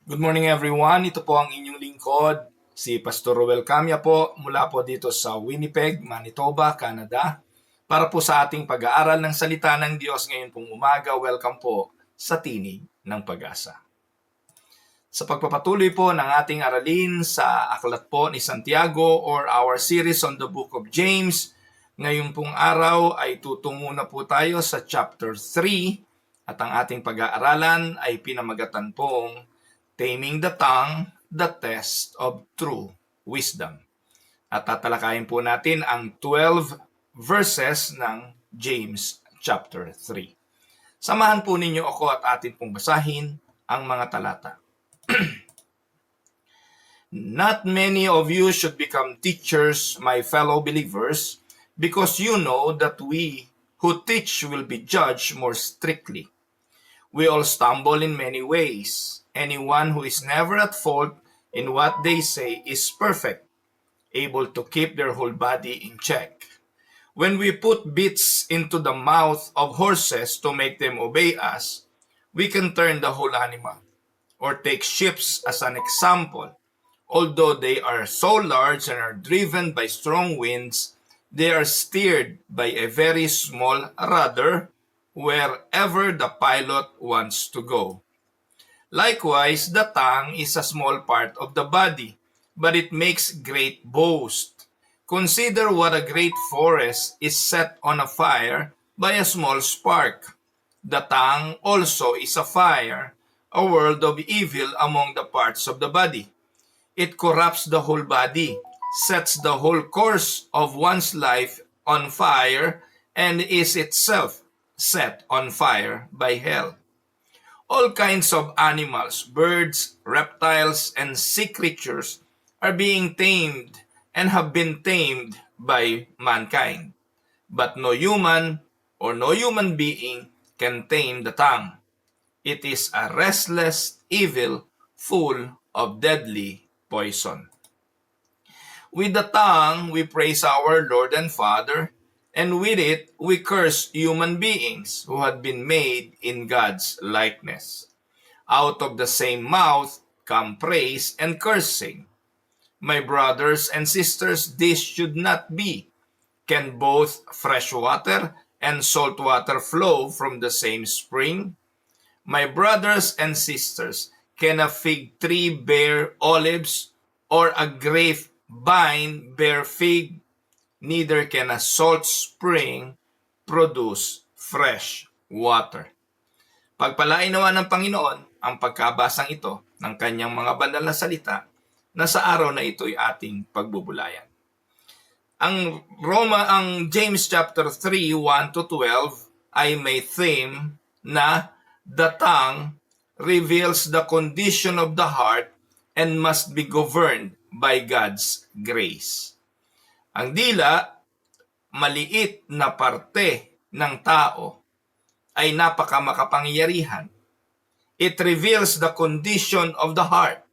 Good morning everyone. Ito po ang inyong lingkod, si Pastor Roel Camya po mula po dito sa Winnipeg, Manitoba, Canada. Para po sa ating pag-aaral ng salita ng Diyos ngayon pong umaga, welcome po sa Tinig ng Pag-asa. Sa pagpapatuloy po ng ating aralin sa aklat po ni Santiago or our series on the book of James, ngayon pong araw ay tutungo na po tayo sa chapter 3 at ang ating pag-aaralan ay pinamagatan pong Taming the Tongue, the Test of True Wisdom. At tatalakayin po natin ang 12 verses ng James chapter 3. Samahan po ninyo ako at atin pong basahin ang mga talata. Not many of you should become teachers, my fellow believers, because you know that we who teach will be judged more strictly. We all stumble in many ways. Anyone who is never at fault in what they say is perfect, able to keep their whole body in check. When we put bits into the mouth of horses to make them obey us, we can turn the whole animal. Or take ships as an example. Although they are so large and are driven by strong winds, they are steered by a very small rudder wherever the pilot wants to go. Likewise, the tongue is a small part of the body, but it makes great boast. Consider what a great forest is set on a fire by a small spark. The tongue also is a fire, a world of evil among the parts of the body. It corrupts the whole body, sets the whole course of one's life on fire, and is itself set on fire by hell. All kinds of animals, birds, reptiles, and sea creatures are being tamed and have been tamed by mankind. But no human being can tame the tongue. It is a restless evil full of deadly poison. With the tongue we praise our Lord and Father, and with it we curse human beings who had been made in God's likeness. Out of the same mouth come praise and cursing. My brothers and sisters, this should not be. Can both fresh water and salt water flow from the same spring? My brothers and sisters, can a fig tree bear olives, or a grapevine bear fig? Neither can a salt spring produce fresh water. Pagpalain nawa ng Panginoon ang pagkabasang ito ng kanyang mga banal na salita na sa araw na ito'y ating pagbubulayan. Ang James chapter 3, 1 to 12 ay may theme na the tongue reveals the condition of the heart and must be governed by God's grace. Ang dila, maliit na parte ng tao, ay napakamakapangyarihan. It reveals the condition of the heart,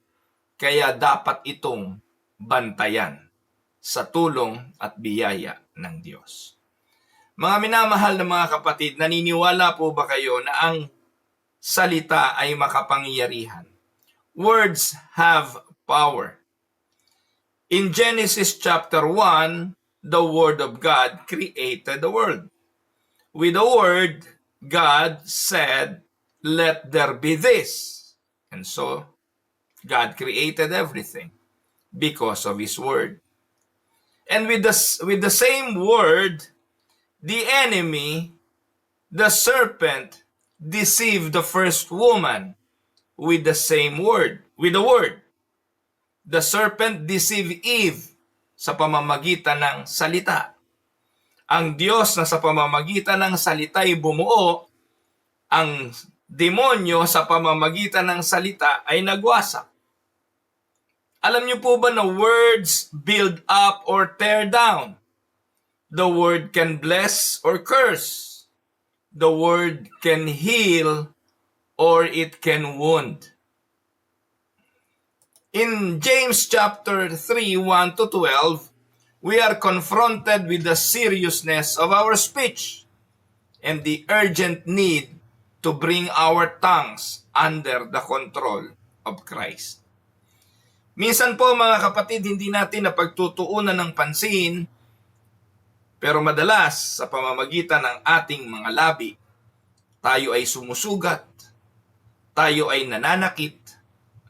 kaya dapat itong bantayan sa tulong at biyaya ng Diyos. Mga minamahal na mga kapatid, naniniwala po ba kayo na ang salita ay makapangyarihan? Words have power. In Genesis chapter 1, the Word of God created the world. With the Word, God said, "Let there be this." And so, God created everything because of His Word. And with the same Word, the enemy, the serpent, deceived the first woman with the same word, with the Word. The serpent deceived Eve sa pamamagitan ng salita. Ang Diyos na sa pamamagitan ng salita ay bumuo, ang demonyo sa pamamagitan ng salita ay nagwasak. Alam niyo po ba na words build up or tear down? The word can bless or curse. The word can heal or it can wound. In James chapter 3, 1 to 12, we are confronted with the seriousness of our speech and the urgent need to bring our tongues under the control of Christ. Minsan po mga kapatid, hindi natin napagtutuunan ng pansin, pero madalas sa pamamagitan ng ating mga labi, tayo ay sumusugat, tayo ay nananakit,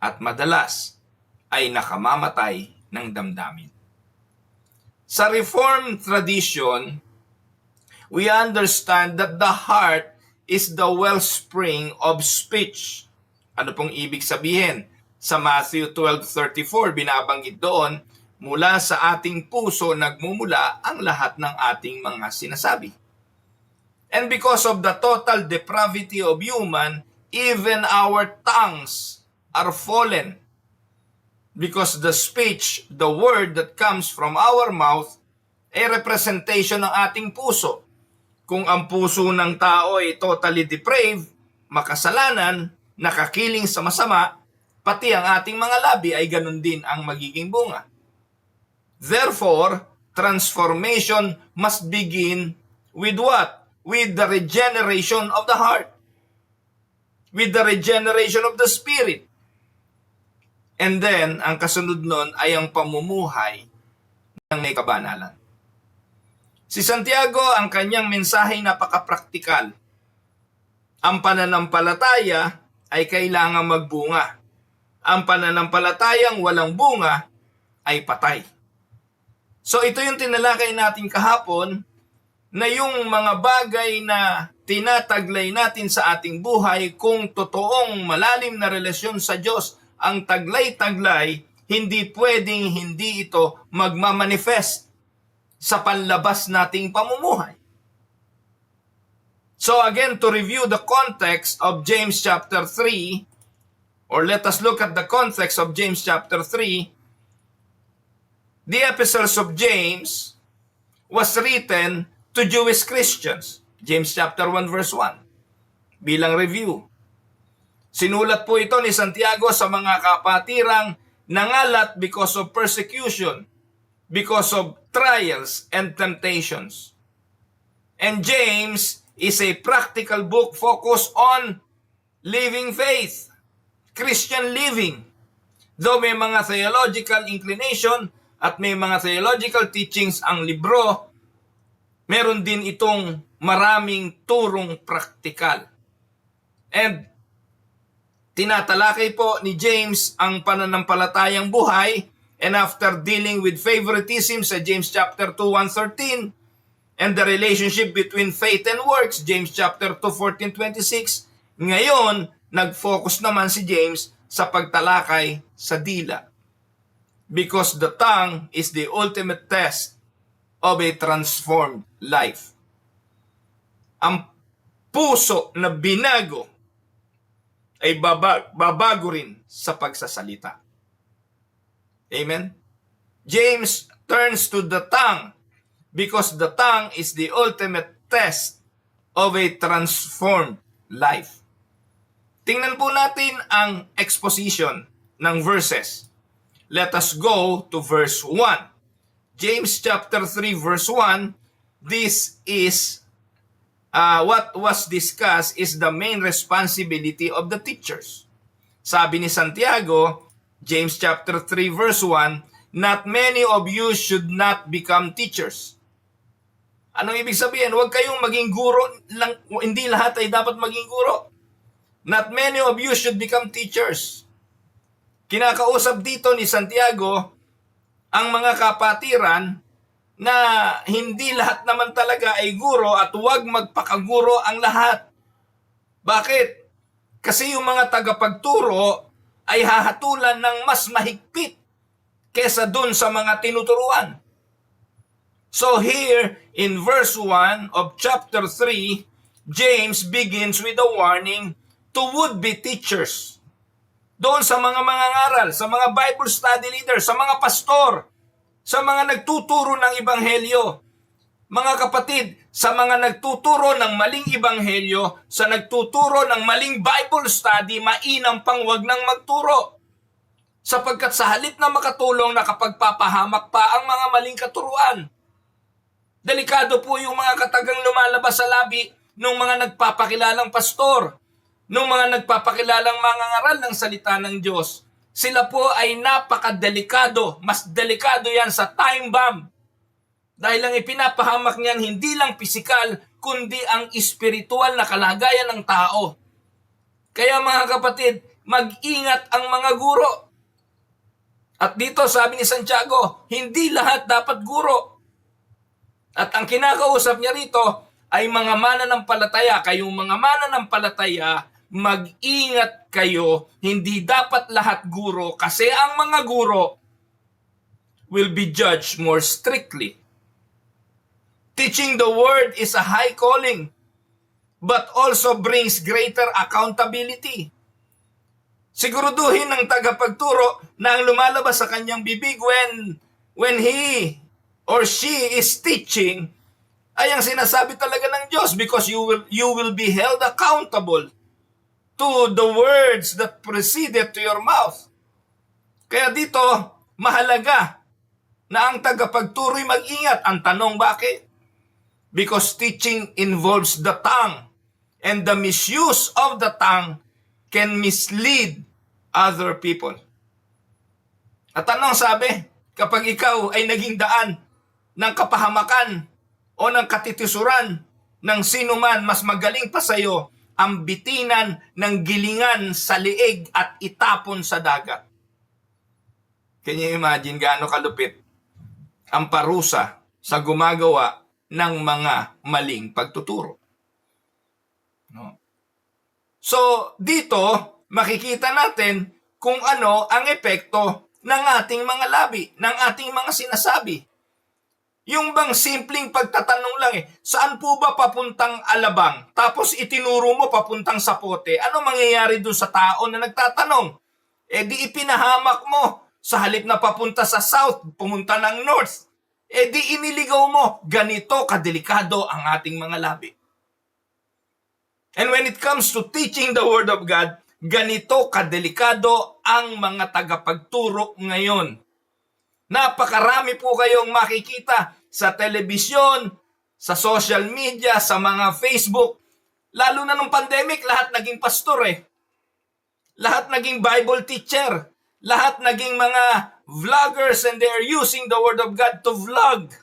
at madalas ay nakamamatay ng damdamin. Sa Reformed tradition, we understand that the heart is the wellspring of speech. Ano pong ibig sabihin? Sa Matthew 12:34, binabanggit doon, mula sa ating puso nagmumula ang lahat ng ating mga sinasabi. And because of the total depravity of human, even our tongues are fallen. Because the speech, the word that comes from our mouth, ay representation ng ating puso. Kung ang puso ng tao ay totally depraved, makasalanan, nakakiling sa masama, pati ang ating mga labi ay ganun din ang magiging bunga. Therefore, transformation must begin with what? With the regeneration of the heart. With the regeneration of the spirit. And then, ang kasunod nun ay ang pamumuhay ng may kabanalan. Si Santiago, ang kanyang mensahe napaka-praktikal. Ang pananampalataya ay kailangang magbunga. Ang pananampalatayang walang bunga ay patay. So ito yung tinalakay natin kahapon, na yung mga bagay na tinataglay natin sa ating buhay, kung totoong malalim na relasyon sa Diyos, ang taglay-taglay, hindi pwedeng hindi ito magmamanifest sa panlabas nating pamumuhay. So again, to review the context of James chapter 3, or let us look at the context of James chapter 3, the epistles of James was written to Jewish Christians. James chapter 1 verse 1. Bilang review. Sinulat po ito ni Santiago sa mga kapatirang nangalat because of persecution, because of trials and temptations. And James is a practical book focused on living faith, Christian living. Though may mga theological inclination at may mga theological teachings ang libro, meron din itong maraming turong praktikal. And tinatalakay po ni James ang pananampalatayang buhay, and after dealing with favoritism sa James chapter 2, 1:13, and the relationship between faith and works, James chapter 2, 14-26, ngayon, nag-focus naman si James sa pagtalakay sa dila. Because the tongue is the ultimate test of a transformed life. Ang puso na binago ay babago rin sa pagsasalita. Amen? James turns to the tongue because the tongue is the ultimate test of a transformed life. Tingnan po natin ang exposition ng verses. Let us go to verse 1. James chapter 3 verse 1, this is what was discussed is the main responsibility of the teachers. Sabi ni Santiago, James chapter 3 verse 1, not many of you should not become teachers. Anong ibig sabihin? Huwag kayong maging guro lang, hindi lahat ay dapat maging guro. Not many of you should become teachers. Kinakausap dito ni Santiago ang mga kapatiran na hindi lahat naman talaga ay guro at huwag magpakaguro ang lahat. Bakit? Kasi yung mga tagapagturo ay hahatulan ng mas mahigpit kesa dun sa mga tinuturuan. So here in verse 1 of chapter 3, James begins with a warning to would-be teachers. Doon sa mga mangangaral, sa mga Bible study leaders, sa mga pastor, sa mga nagtuturo ng ebanghelyo. Mga kapatid, sa mga nagtuturo ng maling ebanghelyo, sa nagtuturo ng maling Bible study, mainam pang wag nang magturo. Sapagkat sa halip na makatulong, nakapagpapahamak pa ang mga maling katuruan. Delikado po yung mga katagang lumalabas sa labi ng mga nagpapakilalang pastor nung mga nagpapakilalang mangangaral ng salita ng Diyos, sila po ay napakadelikado. Mas delikado yan sa time bomb. Dahil ang ipinapahamak niyan hindi lang pisikal, kundi ang espiritual na kalagayan ng tao. Kaya mga kapatid, mag-ingat ang mga guro. At dito sabi ni Santiago, hindi lahat dapat guro. At ang kinakausap niya rito ay mga mananampalataya. Kayong mga mananampalataya, mag-ingat kayo, hindi dapat lahat guro kasi ang mga guro will be judged more strictly. Teaching the word is a high calling, but also brings greater accountability. Siguraduhin ng tagapagturo na ang lumalabas sa kanyang bibig when he or she is teaching ay ang sinasabi talaga ng Diyos, because you will be held accountable to the words that proceeded to your mouth. Kaya dito, mahalaga na ang tagapagturo'y mag-ingat. Ang tanong, bakit? Because teaching involves the tongue, and the misuse of the tongue can mislead other people. At anong sabi? Kapag ikaw ay naging daan ng kapahamakan o ng katitisuran ng sino man mas magaling pa sa iyo, ang bitinan ng gilingan sa liig at itapon sa dagat. Can you imagine gaano kalupit ang parusa sa gumagawa ng mga maling pagtuturo? No? So, dito, makikita natin kung ano ang epekto ng ating mga labi, ng ating mga sinasabi. Yung bang simpleng pagtatanong lang saan po ba papuntang Alabang? Tapos itinuro mo papuntang Sapote. Ano mangyayari dun sa tao na nagtatanong? Di ipinahamak mo. Sa halip na papunta sa South, pumunta ng North. Di iniligaw mo. Ganito kadelikado ang ating mga labi. And when it comes to teaching the Word of God, ganito kadelikado ang mga tagapagturo ngayon. Napakarami po kayong makikita sa telebisyon, sa social media, sa mga Facebook. Lalo na nung pandemic, lahat naging pastor Lahat naging Bible teacher. Lahat naging mga vloggers, and they are using the Word of God to vlog.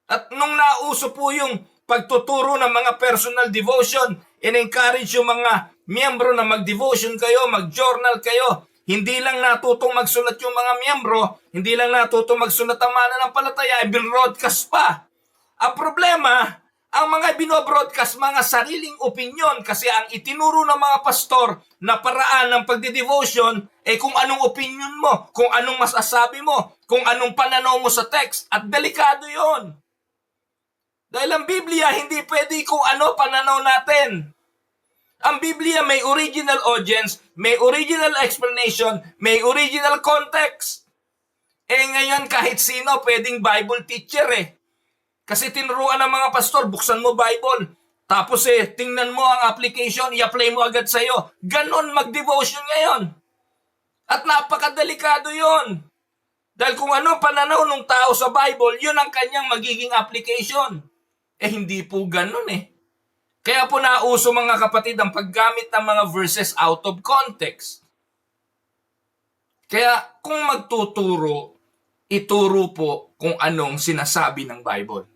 At nung nauso po yung pagtuturo ng mga personal devotion, in-encourage yung mga miyembro na mag-devotion kayo, mag-journal kayo. Hindi lang natutong magsulat yung mga miyembro, hindi lang natutong magsulat ang mananampalataya, i-broadcast pa. Ang problema, ang mga binobroadcast, mga sariling opinion, kasi ang itinuro ng mga pastor na paraan ng pagdidevotion kung anong opinion mo, kung anong masasabi mo, kung anong pananaw mo sa text, at delikado yon. Dahil ang Biblia, hindi pwede kung ano pananaw natin. Ang Biblia may original audience, may original explanation, may original context. Ngayon kahit sino pwedeng Bible teacher Kasi tinuruan ng mga pastor, buksan mo Bible. Tapos tingnan mo ang application, i-apply mo agad sa'yo. Ganon mag-devotion ngayon. At napakadelikado yon. Dahil kung ano pananaw ng tao sa Bible, yun ang kanyang magiging application. Hindi po ganon Kaya po nauso mga kapatid ang paggamit ng mga verses out of context. Kaya kung magtuturo, ituro po kung anong sinasabi ng Bible.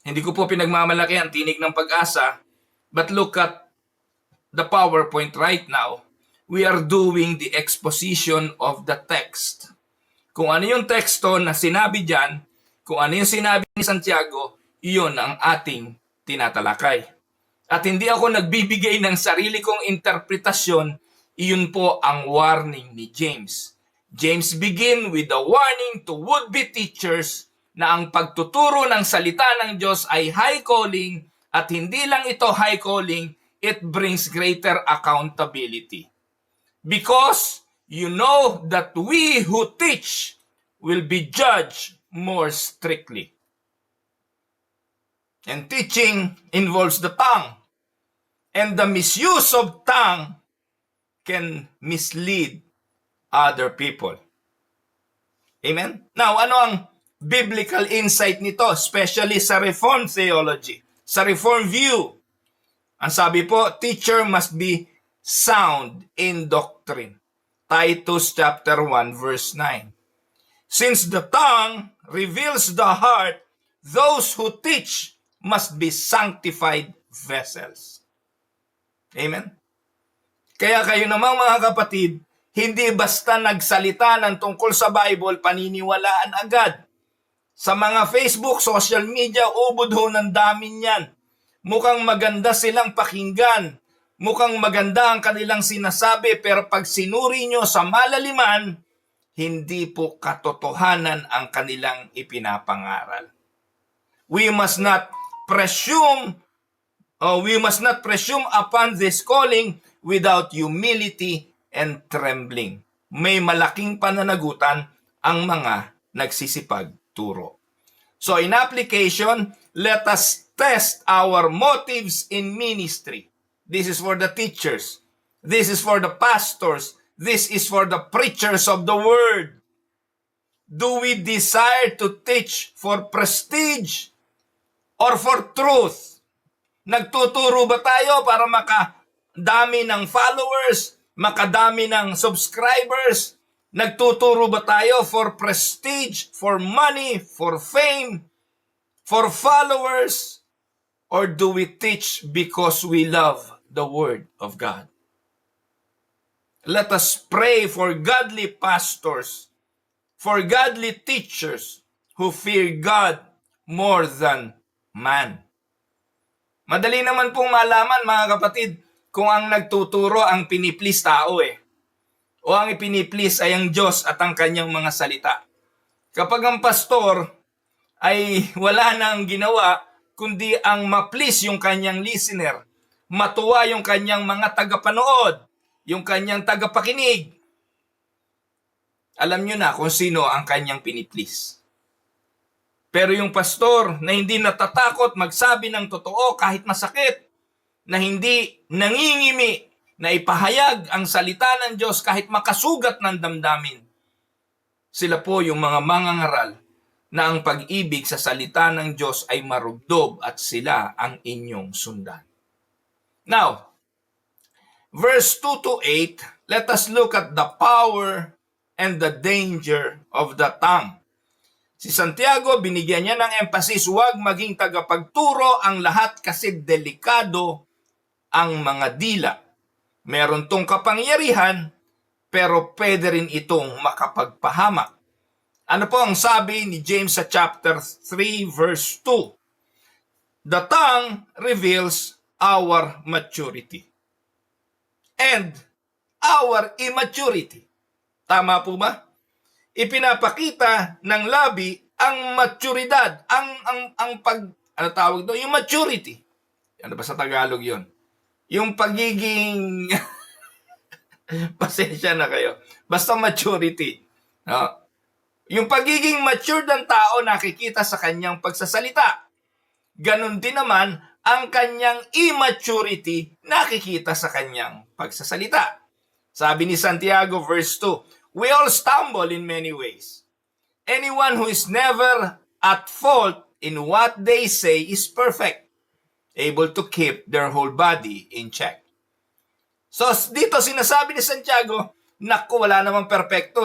Hindi ko po pinagmamalaki ang tinig ng Pag-asa, but look at the PowerPoint right now. We are doing the exposition of the text. Kung ano yung teksto na sinabi dyan, kung ano yung sinabi ni Santiago, iyon ang ating tinatalakay. At hindi ako nagbibigay ng sarili kong interpretasyon, iyon po ang warning ni James. James begin with a warning to would-be teachers na ang pagtuturo ng salita ng Diyos ay high calling, at hindi lang ito high calling, it brings greater accountability. Because you know that we who teach will be judged more strictly. And teaching involves the tongue. And the misuse of tongue can mislead other people. Amen? Now, ano ang biblical insight nito? Especially sa Reformed theology, sa Reformed view. Ang sabi po, teacher must be sound in doctrine. Titus chapter 1 verse 9. Since the tongue reveals the heart, those who teach must be sanctified vessels. Amen? Kaya kayo namang mga kapatid, hindi basta nagsalita ng tungkol sa Bible, paniniwalaan agad. Sa mga Facebook, social media, ubod ho ng dami niyan. Mukhang maganda silang pakinggan. Mukhang maganda ang kanilang sinasabi, pero pag sinuri nyo sa malaliman, hindi po katotohanan ang kanilang ipinapangaral. We must not presume upon this calling without humility and trembling. May malaking pananagutan ang mga nagsisipag turo. So in application, let us test our motives in ministry. This is for the teachers. This is for the pastors. This is for the preachers of the word. Do we desire to teach for prestige or for truth? Nagtuturo ba tayo para makadami ng followers, makadami ng subscribers? Nagtuturo ba tayo for prestige, for money, for fame, for followers? Or do we teach because we love the Word of God? Let us pray for godly pastors, for godly teachers who fear God more than man. Madali naman pong malaman, mga kapatid, kung ang nagtuturo ang piniplease tao o ang ipiniplease ay ang Diyos at ang kanyang mga salita. Kapag ang pastor ay wala nang ginawa, kundi ang ma-please yung kanyang listener, matuwa yung kanyang mga tagapanood, yung kanyang tagapakinig, alam nyo na kung sino ang kanyang piniplease. Pero yung pastor na hindi natatakot magsabi ng totoo kahit masakit, na hindi nangingimi na ipahayag ang salita ng Diyos kahit makasugat ng damdamin, sila po yung mga mangangaral na ang pag-ibig sa salita ng Diyos ay marugdob at sila ang inyong sundan. Now, verse 2 to 8, let us look at the power and the danger of the tongue. Si Santiago, binigyan niya ng emphasis, huwag maging tagapagturo ang lahat kasi delikado ang mga dila. Meron tong kapangyarihan, pero pwede rin itong makapagpahamak. Ano po ang sabi ni James sa chapter 3 verse 2? The tongue reveals our maturity and our immaturity. Tama po ba? Ipinapakita ng labi ang maturidad, ano tawag doon? Yung maturity. Ano ba sa Tagalog yun? Yung pagiging, pasensya na kayo, basta maturity. No? Yung pagiging mature ng tao nakikita sa kanyang pagsasalita. Ganon din naman ang kanyang immaturity nakikita sa kanyang pagsasalita. Sabi ni Santiago verse 2, we all stumble in many ways. Anyone who is never at fault in what they say is perfect, able to keep their whole body in check. So dito sinasabi ni Santiago, naku, wala namang perfecto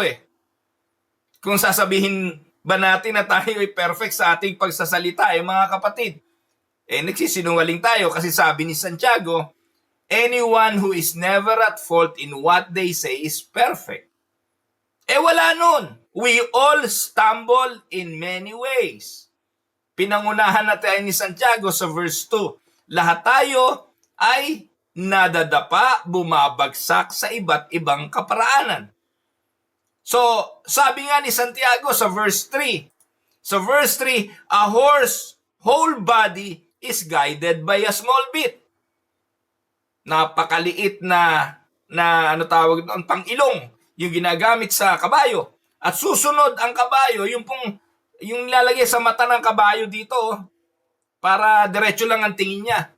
Kung sasabihin ba natin na tayo ay perfect sa ating pagsasalita, mga kapatid, nagsisinungaling tayo kasi sabi ni Santiago, anyone who is never at fault in what they say is perfect. Wala nun. We all stumble in many ways. Pinangunahan natin ni Santiago sa verse 2. Lahat tayo ay nadadapa, bumabagsak sa iba't ibang kaparaanan. So, sabi nga ni Santiago sa verse 3. Sa verse 3, a horse whole body is guided by a small bit. Napakaliit na ano tawag doon, pang-ilong, yung ginagamit sa kabayo. At susunod ang kabayo, yung lalagay sa mata ng kabayo dito, para diretso lang ang tingin niya.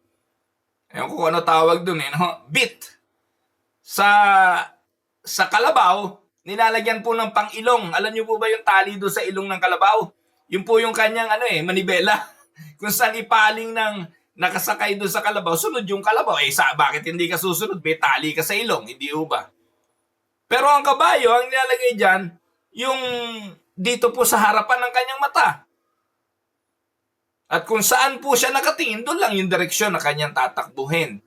Ayun kung ano tawag doon, bit. Sa kalabaw, nilalagyan po ng pang-ilong. Alam niyo po ba yung tali doon sa ilong ng kalabaw? Yun po yung kanyang manibela. Kung saan ipaling nakasakay doon sa kalabaw, sunod yung kalabaw. Bakit hindi ka susunod? May tali ka sa ilong, hindi ba? Pero ang kabayo, ang nilalagay dyan, yung dito po sa harapan ng kanyang mata. At kung saan po siya nakatingin, doon lang yung direksyon na kanyang tatakbuhin.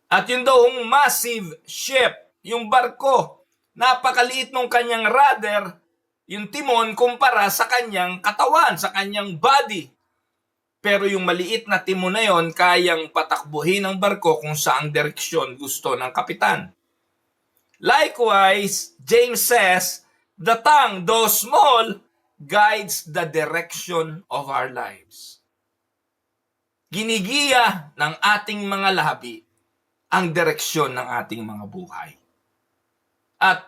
At yun daw yung massive ship, yung barko, napakaliit ng kanyang rudder, yung timon kumpara sa kanyang katawan, sa kanyang body. Pero yung maliit na timon na yon, kayang patakbuhin ang barko kung saang direksyon gusto ng kapitan. Likewise, James says, the tongue, though small, guides the direction of our lives. Ginigiya ng ating mga labi ang direksyon ng ating mga buhay. At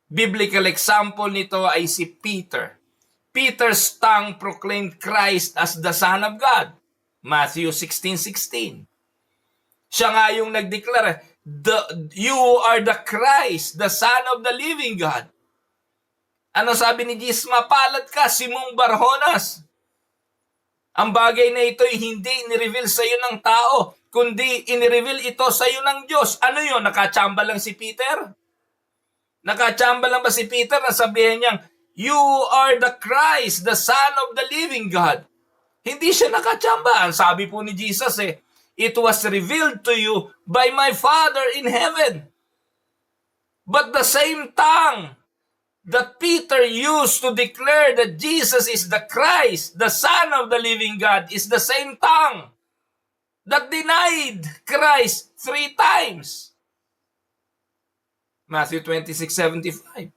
biblical example nito ay si Peter. Peter's tongue proclaimed Christ as the Son of God. Matthew 16:16. Siya nga yung nagdeklara, you are the Christ, the Son of the living God. Ano sabi ni Jesus? Mapalad ka, Simong Barjonas. Ang bagay na ito ay hindi inireveal sa iyo ng tao, kundi inireveal ito sa iyo ng Diyos. Ano yun? Nakachamba lang si Peter? Nakachamba lang ba si Peter na sabihin niyang, you are the Christ, the Son of the living God? Hindi siya nakachamba. Ang sabi po ni Jesus it was revealed to you by my Father in heaven. But the same tongue that Peter used to declare that Jesus is the Christ, the Son of the living God, is the same tongue that denied Christ 3 times. Matthew 26:75.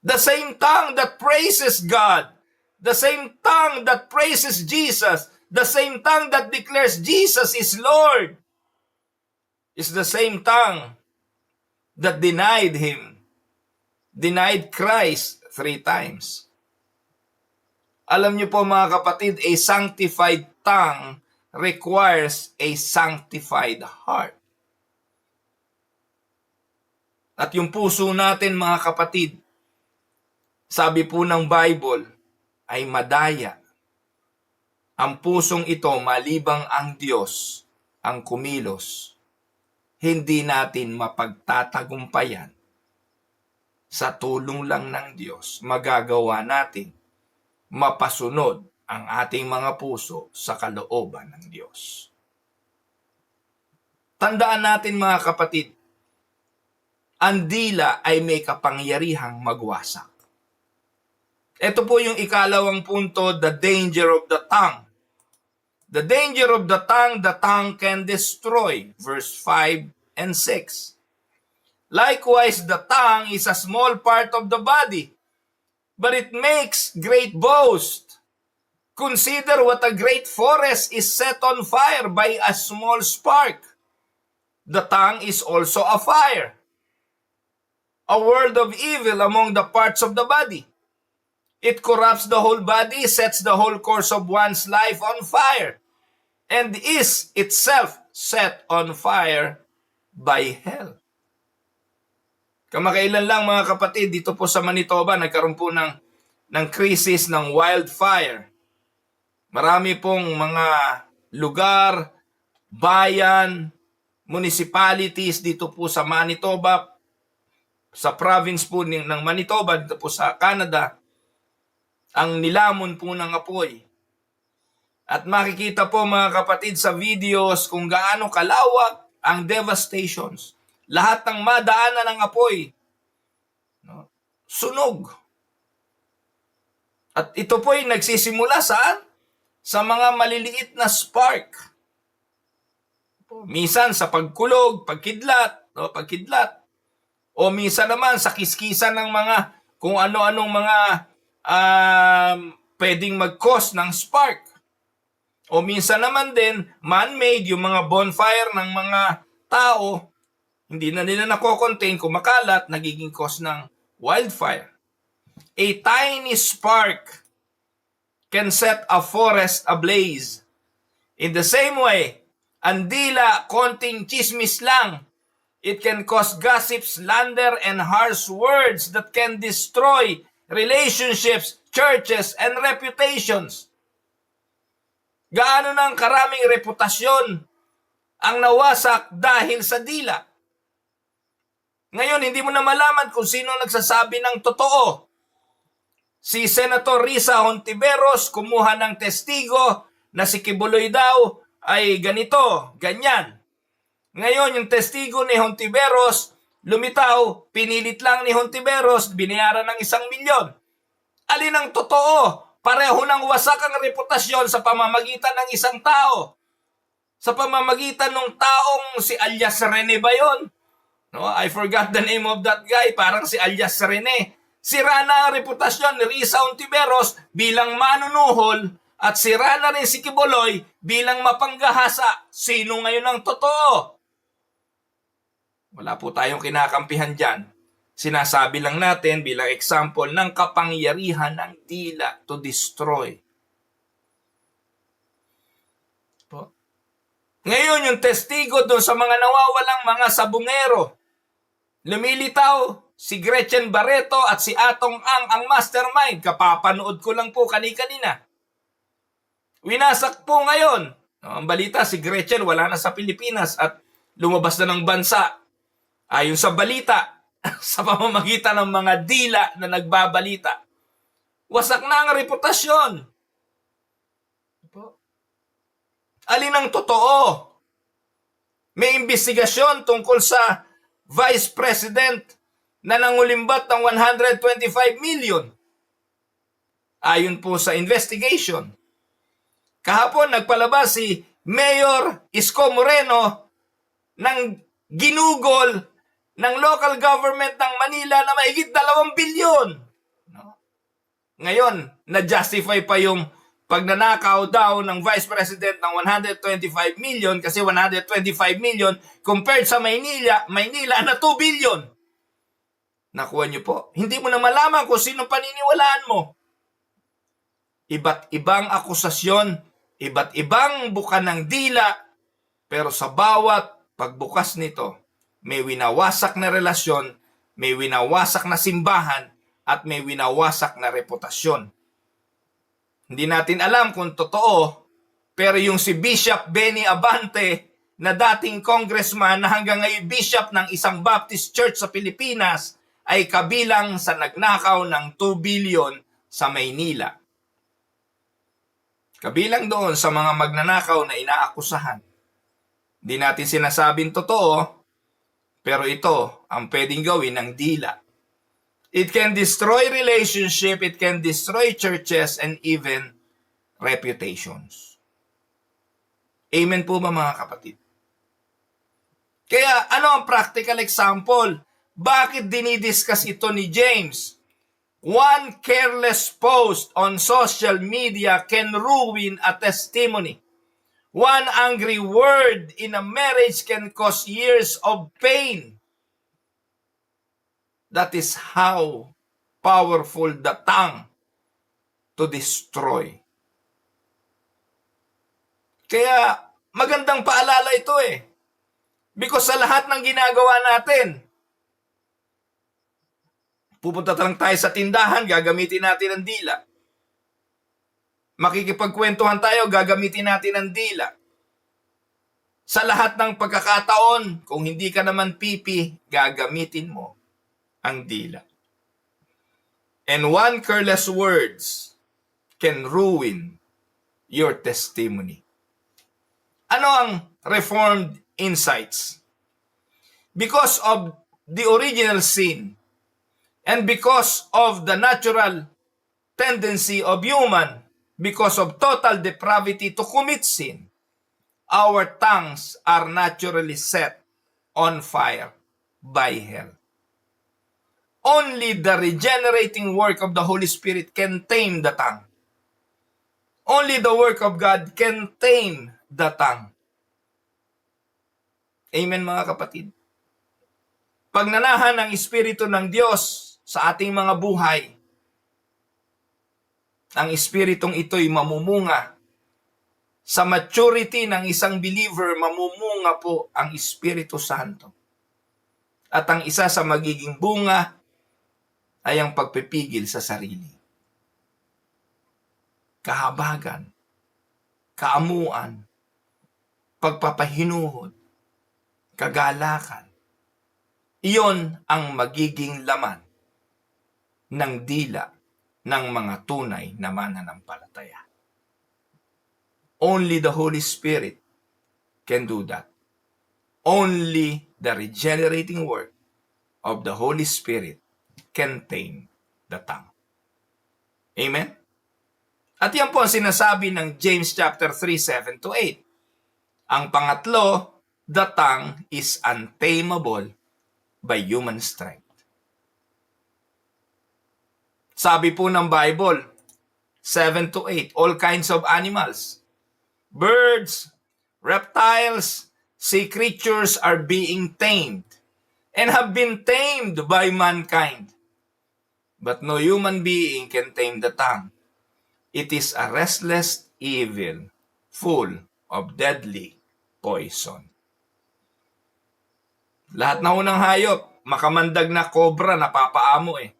The same tongue that praises God, the same tongue that praises Jesus, the same tongue that declares Jesus is Lord, is the same tongue that denied Christ 3 times. Alam niyo po mga kapatid, a sanctified tongue requires a sanctified heart. At yung puso natin mga kapatid, sabi po ng Bible, ay madaya. Ang pusong ito, malibang ang Diyos ang kumilos, hindi natin mapagtatagumpayan. Sa tulong lang ng Diyos, magagawa natin mapasunod ang ating mga puso sa kalooban ng Diyos. Tandaan natin mga kapatid, ang dila ay may kapangyarihang magwasak. Ito po yung ikalawang punto, the danger of the tongue. The danger of the tongue can destroy. Verse 5 and 6. Likewise, the tongue is a small part of the body, but it makes great boast. Consider what a great forest is set on fire by a small spark. The tongue is also a fire, a world of evil among the parts of the body. It corrupts the whole body, sets the whole course of one's life on fire, and is itself set on fire by hell. Kamakailan lang mga kapatid, dito po sa Manitoba, nagkaroon po ng krisis ng wildfire. Marami pong mga lugar, bayan, municipalities dito po sa Manitoba, sa province po ng Manitoba, dito po sa Canada, ang nilamon po ng apoy. At makikita po mga kapatid sa videos kung gaano kalawak ang devastations. Lahat ng madaanan ng apoy, sunog. At ito po ay nagsisimula saan? Sa mga maliliit na spark. Minsan sa pagkulog, pagkidlat. O minsan naman sa kiskisan ng mga kung ano-anong mga pwedeng mag-cause ng spark. O minsan naman din, man-made, yung mga bonfire ng mga tao, hindi na nila nako-contain, kumakalat, nagiging cause ng wildfire. A tiny spark can set a forest ablaze. In the same way, ang dila, konting chismis lang, it can cause gossip, slander, and harsh words that can destroy relationships, churches, and reputations. Gaano ng karaming reputasyon ang nawasak dahil sa dila. Ngayon, hindi mo na malaman kung sino nagsasabi ng totoo. Si Senator Risa Hontiveros kumuha ng testigo na si Kibuloy daw ay ganito, ganyan. Ngayon, yung testigo ni Hontiveros lumitaw, pinilit lang ni Hontiveros, binayaran ng 1,000,000. Alin ang totoo? Pareho ng wasak ang reputasyon sa pamamagitan ng isang tao. Sa pamamagitan ng taong si alias Rene ba yun? No, I forgot the name of that guy. Parang si alias Rene. Sira na ang reputasyon ni Risa Hontiveros bilang manunuhol at sira na rin si Kibuloy bilang mapanggahasa. Sino ngayon ang totoo? Wala po tayong kinakampihan dyan. Sinasabi lang natin bilang example ng kapangyarihan ng dila to destroy. Po. Ngayon, yung testigo doon sa mga nawawalang mga sabungero. Lumilitaw si Gretchen Barreto at si Atong ang mastermind. Kapapanood ko lang po kanina. Winasak po ngayon. Ang balita, si Gretchen wala na sa Pilipinas at lumabas na ng bansa. Ayon sa balita, sa pamamagitan ng mga dila na nagbabalita. Wasak na ang reputasyon. Alin ang totoo? May investigasyon tungkol sa Vice President na nangulimbat ng 125 million. Ayon po sa investigation. Kahapon nagpalabas si Mayor Isko Moreno ng ginugol ng local government ng Manila na mahigit 2 bilyon. No? Ngayon, na-justify pa yung pagnanakaw daw ng Vice President ng 125 million kasi 125 million compared sa Maynila na 2 billion. Nakuha niyo po. Hindi mo na malaman kung sino paniniwalaan mo. Iba't ibang akusasyon, iba't ibang buka ng dila, pero sa bawat pagbukas nito, may winawasak na relasyon, may winawasak na simbahan, at may winawasak na reputasyon. Hindi natin alam kung totoo, pero yung si Bishop Benny Abante, na dating congressman na hanggang ngayon bishop ng isang Baptist church sa Pilipinas, ay kabilang sa nagnakaw ng 2 billion sa Maynila. Kabilang doon sa mga magnanakaw na inaakusahan. Hindi natin sinasabing totoo, pero ito ang pwedeng gawin ng dila. It can destroy relationship, it can destroy churches, and even reputations. Amen po ba mga kapatid? Kaya ano ang practical example? Bakit dinidiscuss ito ni James? One careless post on social media can ruin a testimony. One angry word in a marriage can cause years of pain. That is how powerful the tongue to destroy. Kaya magandang paalala ito eh. Because sa lahat ng ginagawa natin, pupunta lang tayo sa tindahan, gagamitin natin ang dila. Makikipagkwentuhan tayo, gagamitin natin ang dila. Sa lahat ng pagkakataon, kung hindi ka naman pipi, gagamitin mo ang dila. And one careless words can ruin your testimony. Ano ang Reformed insights? Because of the original sin, and because of the natural tendency of human, because of total depravity to commit sin, our tongues are naturally set on fire by hell. Only the regenerating work of the Holy Spirit can tame the tongue. Only the work of God can tame the tongue. Amen mga kapatid. Pagnanahan ng Espiritu ng Diyos sa ating mga buhay, ang Espiritong ito'y mamumunga. Sa maturity ng isang believer, mamumunga po ang Espiritu Santo. At ang isa sa magiging bunga ay ang pagpipigil sa sarili. Kahabagan, kaamuan, pagpapahinuhod, kagalakan. Iyon ang magiging laman ng dila ng mga tunay na mananampalataya. Only the Holy Spirit can do that. Only the regenerating work of the Holy Spirit can tame the tongue. Amen? At yan po ang sinasabi ng James chapter 3, 7-8. Ang pangatlo, the tongue is untamable by human strength. Sabi po ng Bible, 7-8, all kinds of animals, birds, reptiles, sea creatures are being tamed and have been tamed by mankind. But no human being can tame the tongue. It is a restless evil, full of deadly poison. Lahat na unang hayop, makamandag na cobra, napapaamo eh.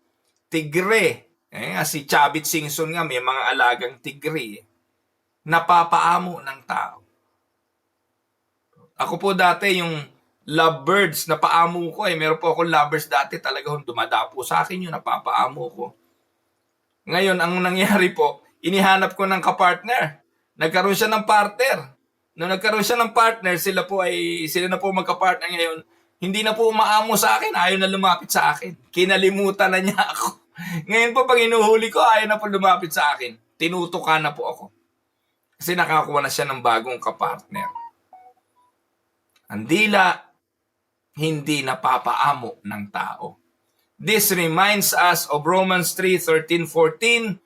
Tigre, si Chavit Singson nga, may mga alagang tigre, napapaamo ng tao. Ako po dati, yung lovebirds, napaamo ko eh. Meron po akong lovebirds dati, talagang dumadapo sa akin yun, napapaamo ko. Ngayon, ang nangyari po, inihanap ko ng kapartner. Nagkaroon siya ng partner. Nung nagkaroon siya ng partner, sila na po magkapartner ngayon. Hindi na po umaamo sa akin, ayaw na lumapit sa akin. Kinalimutan na niya ako. Ngayon po, pag inuhuli ko, ayaw na po lumapit sa akin. Tinutukan na po ako. Kasi nakakuha na siya ng bagong kapartner. Ang dila, hindi napapaamo ng tao. This reminds us of Romans 3:13-14.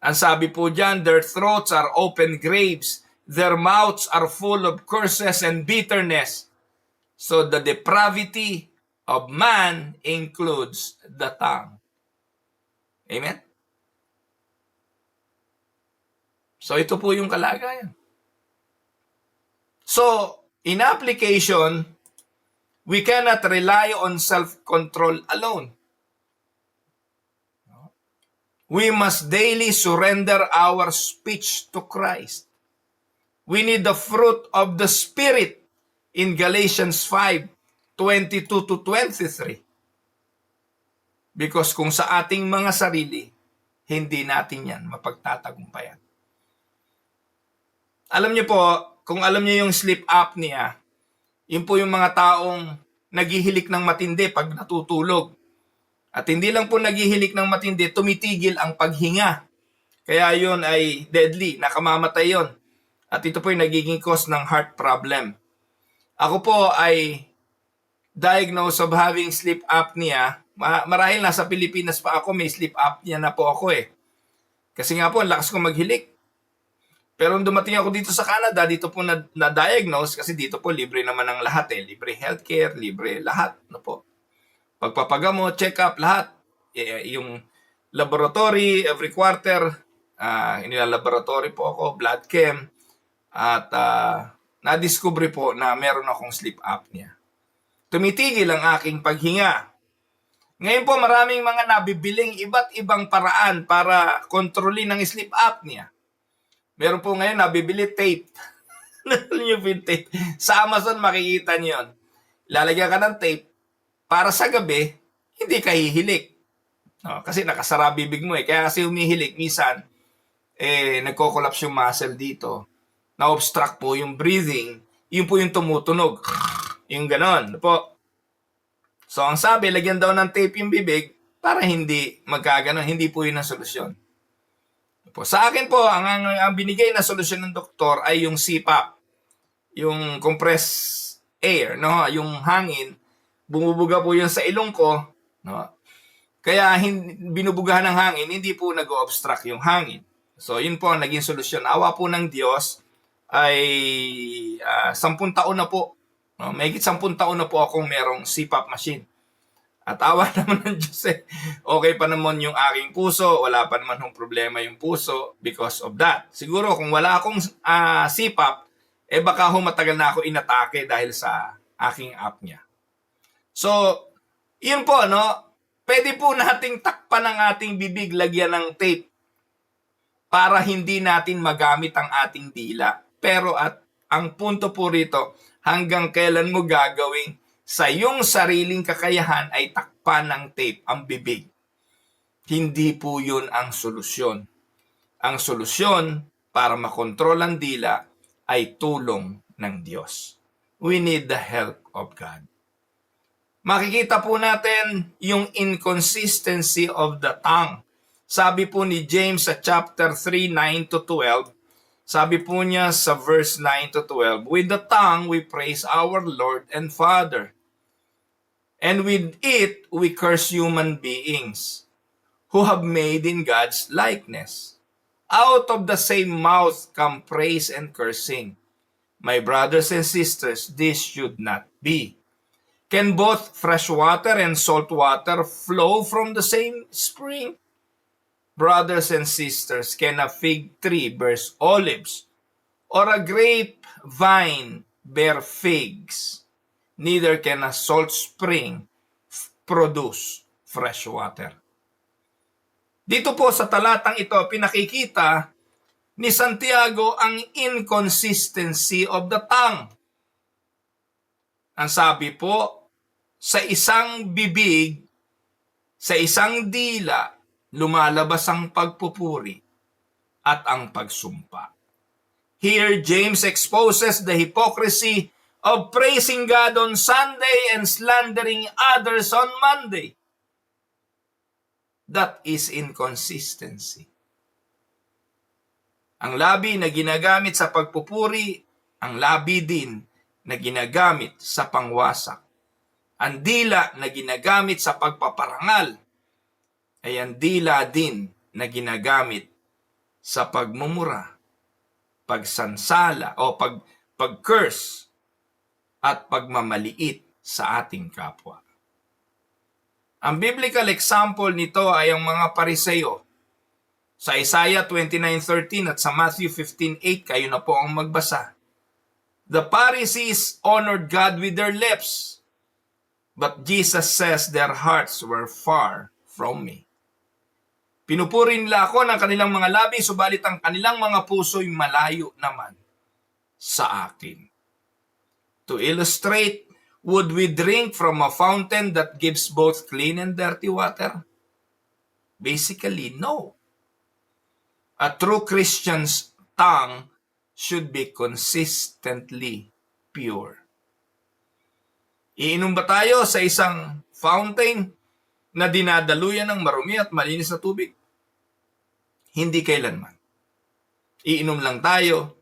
Ang sabi po dyan, their throats are open graves. Their mouths are full of curses and bitterness. So the depravity of man includes the tongue. Amen? So ito po yung kalagayan. So, in application, we cannot rely on self-control alone. We must daily surrender our speech to Christ. We need the fruit of the Spirit in Galatians 5:22-23. Because kung sa ating mga sarili, hindi natin yan mapagtatagumpayan. Alam niyo po, kung alam niyo yung sleep apnea, yun po yung mga taong naghihilik ng matindi pag natutulog. At hindi lang po naghihilik ng matindi, tumitigil ang paghinga. Kaya yun ay deadly, nakamamatay yun. At ito po yung nagiging cause ng heart problem. Ako po ay diagnosed of having sleep apnea. Marahil nasa Pilipinas pa ako, may sleep apnea na po ako eh. Kasi nga po, ang lakas ko maghilik. Pero nung dumating ako dito sa Canada, dito po na-diagnose kasi dito po libre naman ang lahat eh. Libre healthcare, libre lahat. Ano po? Pagpapagamot, check-up, lahat. Yung laboratory, every quarter, inilalaboratory po ako, blood chem. At na-discover po na meron akong sleep apnea. Tumitigil ang aking paghinga. Ngayon po maraming mga nabibiling iba't ibang paraan para kontrolin ang sleep apnea. Meron po ngayon nabibili tape. Tape. Sa Amazon makikita niyo yun. Lalagyan ka ng tape para sa gabi, hindi ka hihilik. No, kasi nakasara bibig mo eh. Kaya kasi humihilik, minsan, nagko-collapse yung muscle dito. Na-obstruct po yung breathing. Yun po yung tumutunog. Yung ganon. Po. So, ang sabi, lagyan daw ng tape yung bibig para hindi magkaganon. Hindi po yun ang solusyon. Po. Sa akin po, ang binigay na solusyon ng doktor ay yung CPAP. Yung compressed air, no? Yung hangin. Bumubuga po yun sa ilong ko. No? Kaya binubugahan ng hangin, hindi po nag-obstruct yung hangin. So, yun po ang naging solusyon. Awa po ng Diyos ay 10 taon na po. No? Mahigit 10 taon na po akong merong CPAP machine. At awa naman ng Diyos okay pa naman yung aking puso. Wala pa naman yung problema yung puso because of that. Siguro kung wala akong CPAP, baka matagal na ako inatake dahil sa aking apnea. So, yun po, no? Pwede po nating takpan ang ating bibig, lagyan ng tape para hindi natin magamit ang ating dila. Pero at ang punto po rito, hanggang kailan mo gagawing sa iyong sariling kakayahan ay takpan ng tape ang bibig? Hindi po yun ang solusyon. Ang solusyon para makontrol ang dila ay tulong ng Diyos. We need the help of God. Makikita po natin yung inconsistency of the tongue. Sabi po ni James sa chapter 3, 9 to 12, sabi po niya sa verse 9 to 12, with the tongue we praise our Lord and Father, and with it we curse human beings who have made in God's likeness. Out of the same mouth come praise and cursing. My brothers and sisters, this should not be. Can both fresh water and salt water flow from the same spring? Brothers and sisters, can a fig tree bear olives, or a grapevine bear figs? Neither can a salt spring produce fresh water. Dito po sa talatang ito, pinakikita ni Santiago ang inconsistency of the tongue. Ang sabi po, sa isang bibig, sa isang dila, lumalabas ang pagpupuri at ang pagsumpa. Here, James exposes the hypocrisy of praising God on Sunday and slandering others on Monday. That is inconsistency. Ang labi na ginagamit sa pagpupuri, ang labi din na ginagamit sa pangwasak. Ang dila na ginagamit sa pagpaparangal ay ang dila din na ginagamit sa pagmumura, pagsansala o pag-curse at pagmamaliit sa ating kapwa. Ang biblical example nito ay ang mga Pariseo. Sa Isaiah 29:13 at sa Matthew 15:8, kayo na po ang magbasa. The Pharisees honored God with their lips, but Jesus says their hearts were far from me. Pinupuri nila ako ng kanilang mga labi, subalit ang kanilang mga puso'y malayo naman sa akin. To illustrate, would we drink from a fountain that gives both clean and dirty water? Basically, no. A true Christian's tongue should be consistently pure. Iinom ba tayo sa isang fountain na dinadaluyan ng marumi at malinis na tubig? Hindi kailanman. Iinom lang tayo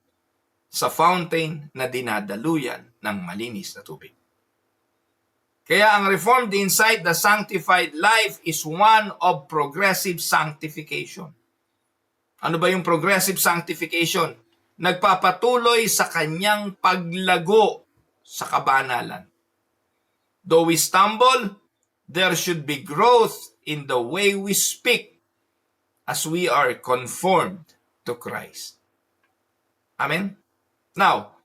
sa fountain na dinadaluyan ng malinis na tubig. Kaya ang Reformed insight, the sanctified life is one of progressive sanctification. Ano ba yung progressive sanctification? Nagpapatuloy sa kanyang paglago sa kabanalan. Though we stumble, there should be growth in the way we speak as we are conformed to Christ. Amen? Now,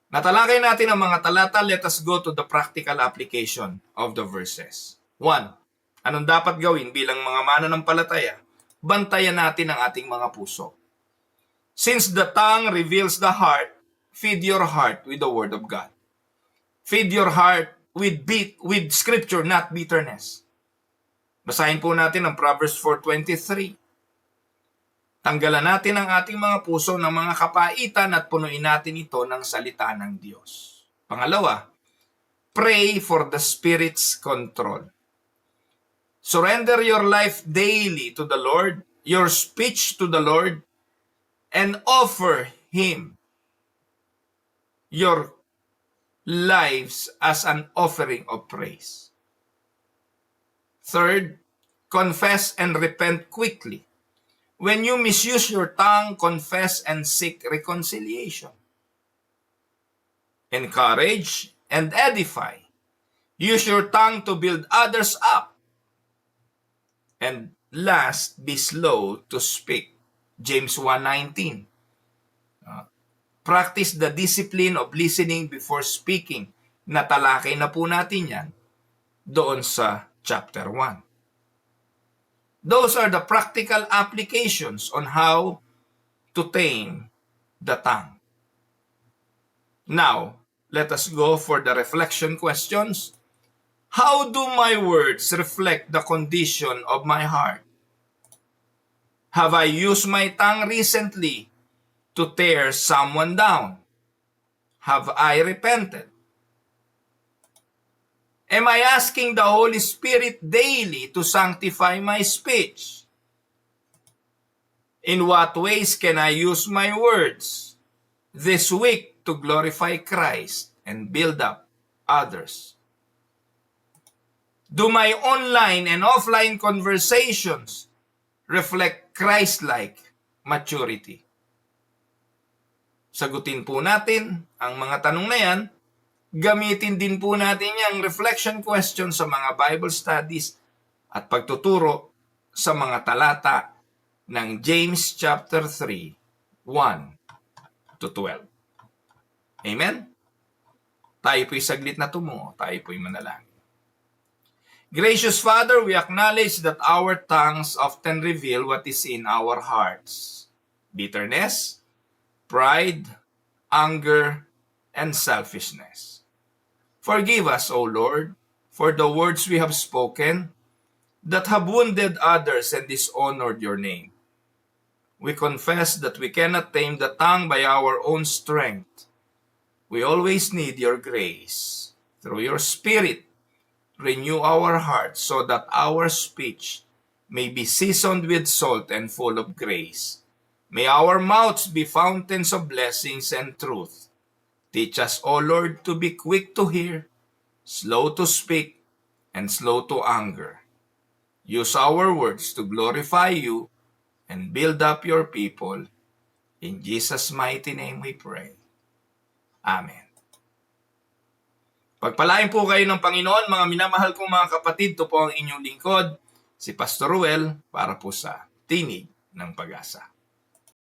natalakay natin ang mga talata. Let us go to the practical application of the verses. 1. Anong dapat gawin bilang mga mananampalataya? Bantayan natin ang ating mga puso. Since the tongue reveals the heart, feed your heart with the Word of God. Feed your heart with Scripture, not bitterness. Basahin po natin ang Proverbs 4:23. Tanggalan natin ang ating mga puso ng mga kapaitan at punuin natin ito ng salita ng Diyos. Pangalawa, pray for the Spirit's control. Surrender your life daily to the Lord, your speech to the Lord, and offer Him your lives as an offering of praise. Third, confess and repent quickly. When you misuse your tongue, confess and seek reconciliation. Encourage and edify. Use your tongue to build others up. And last, be slow to speak. James 1:19. Practice the discipline of listening before speaking. Natalakay na po natin yan doon sa chapter 1. Those are the practical applications on how to tame the tongue. Now, let us go for the reflection questions. How do my words reflect the condition of my heart? Have I used my tongue recently to tear someone down? Have I repented? Am I asking the Holy Spirit daily to sanctify my speech? In what ways can I use my words this week to glorify Christ and build up others? Do my online and offline conversations reflect Christ-like maturity? Sagutin po natin ang mga tanong na yan. Gamitin din po natin yung reflection question sa mga Bible studies at pagtuturo sa mga talata ng James chapter 3, 1 to 12. Amen? Tayo po'y saglit na tumungo. Tayo po'y manalangin. Gracious Father, we acknowledge that our tongues often reveal what is in our hearts. Bitterness, pride, anger, and selfishness. Forgive us, O Lord, for the words we have spoken that have wounded others and dishonored your name. We confess that we cannot tame the tongue by our own strength. We always need your grace. Through your Spirit, renew our hearts so that our speech may be seasoned with salt and full of grace. May our mouths be fountains of blessings and truth. Teach us, O Lord, to be quick to hear, slow to speak, and slow to anger. Use our words to glorify you and build up your people. In Jesus' mighty name we pray. Amen. Pagpalain po kayo ng Panginoon, mga minamahal kong mga kapatid. Ito po ang inyong lingkod, si Pastor Ruel, para po sa Tinig ng Pag-asa.